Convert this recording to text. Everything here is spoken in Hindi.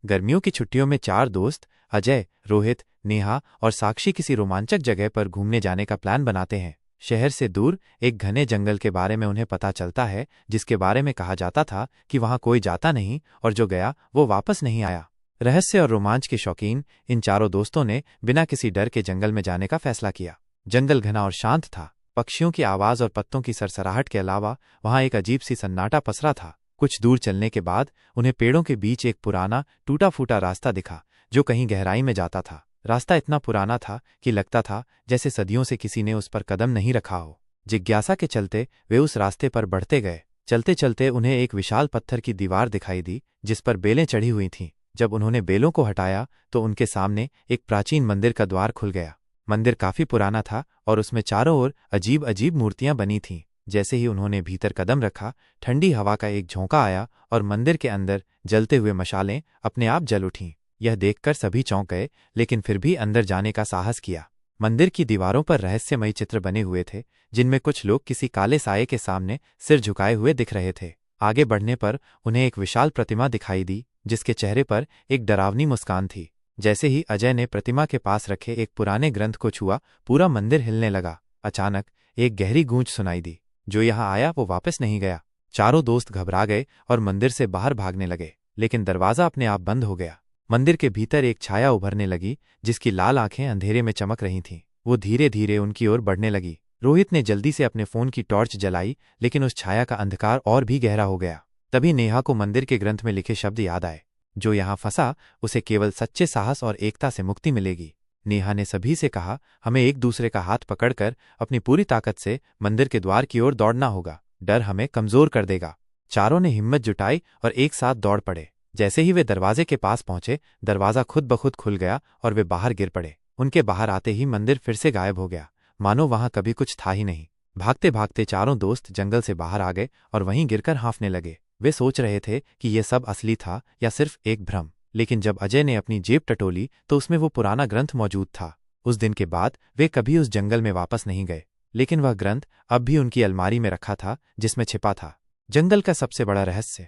गर्मियों की छुट्टियों में चार दोस्त अजय, रोहित, नेहा और साक्षी किसी रोमांचक जगह पर घूमने जाने का प्लान बनाते हैं। शहर से दूर एक घने जंगल के बारे में उन्हें पता चलता है, जिसके बारे में कहा जाता था कि वहां कोई जाता नहीं और जो गया वो वापस नहीं आया। रहस्य और रोमांच के शौकीन इन चारों दोस्तों ने बिना किसी डर के जंगल में जाने का फैसला किया। जंगल घना और शांत था। पक्षियों की आवाज और पत्तों की सरसराहट के अलावा वहां एक अजीब सी सन्नाटा पसरा था। कुछ दूर चलने के बाद उन्हें पेड़ों के बीच एक पुराना टूटा फूटा रास्ता दिखा, जो कहीं गहराई में जाता था। रास्ता इतना पुराना था कि लगता था जैसे सदियों से किसी ने उस पर कदम नहीं रखा हो। जिज्ञासा के चलते वे उस रास्ते पर बढ़ते गए। चलते चलते उन्हें एक विशाल पत्थर की दीवार दिखाई दी, जिस पर बेलें चढ़ी हुई थीं। जब उन्होंने बेलों को हटाया तो उनके सामने एक प्राचीन मंदिर का द्वार खुल गया। मंदिर काफी पुराना था और उसमें चारों ओर अजीब अजीब मूर्तियां बनी थीं। जैसे ही उन्होंने भीतर कदम रखा, ठंडी हवा का एक झोंका आया और मंदिर के अंदर जलते हुए मशालें अपने आप जल उठीं। यह देखकर सभी चौंक गए, लेकिन फिर भी अंदर जाने का साहस किया। मंदिर की दीवारों पर रहस्यमयी चित्र बने हुए थे, जिनमें कुछ लोग किसी काले साये के सामने सिर झुकाए हुए दिख रहे थे। आगे बढ़ने पर उन्हें एक विशाल प्रतिमा दिखाई दी, जिसके चेहरे पर एक डरावनी मुस्कान थी। जैसे ही अजय ने प्रतिमा के पास रखे एक पुराने ग्रंथ को छुआ, पूरा मंदिर हिलने लगा। अचानक एक गहरी गूंज सुनाई दी। जो यहाँ आया वो वापस नहीं गया। चारों दोस्त घबरा गए और मंदिर से बाहर भागने लगे, लेकिन दरवाजा अपने आप बंद हो गया। मंदिर के भीतर एक छाया उभरने लगी, जिसकी लाल आंखें अंधेरे में चमक रही थीं। वो धीरे धीरे उनकी ओर बढ़ने लगी। रोहित ने जल्दी से अपने फोन की टॉर्च जलाई, लेकिन उस छाया का अंधकार और भी गहरा हो गया। तभी नेहा को मंदिर के ग्रंथ में लिखे शब्द याद आए, जो यहाँ फंसा उसे केवल सच्चे साहस और एकता से मुक्ति मिलेगी। नेहा ने सभी से कहा, हमें एक दूसरे का हाथ पकड़कर अपनी पूरी ताकत से मंदिर के द्वार की ओर दौड़ना होगा। डर हमें कमजोर कर देगा। चारों ने हिम्मत जुटाई और एक साथ दौड़ पड़े। जैसे ही वे दरवाजे के पास पहुंचे, दरवाजा खुद ब खुद खुल गया और वे बाहर गिर पड़े। उनके बाहर आते ही मंदिर फिर से गायब हो गया, मानो वहां कभी कुछ था ही नहीं। भागते भागते चारों दोस्त जंगल से बाहर आ गए और वहीं गिरकर हाँफने लगे। वे सोच रहे थे कि यह सब असली था या सिर्फ एक भ्रम, लेकिन जब अजय ने अपनी जेब टटोली तो उसमें वो पुराना ग्रंथ मौजूद था। उस दिन के बाद वे कभी उस जंगल में वापस नहीं गए, लेकिन वह ग्रंथ अब भी उनकी अलमारी में रखा था, जिसमें छिपा था जंगल का सबसे बड़ा रहस्य।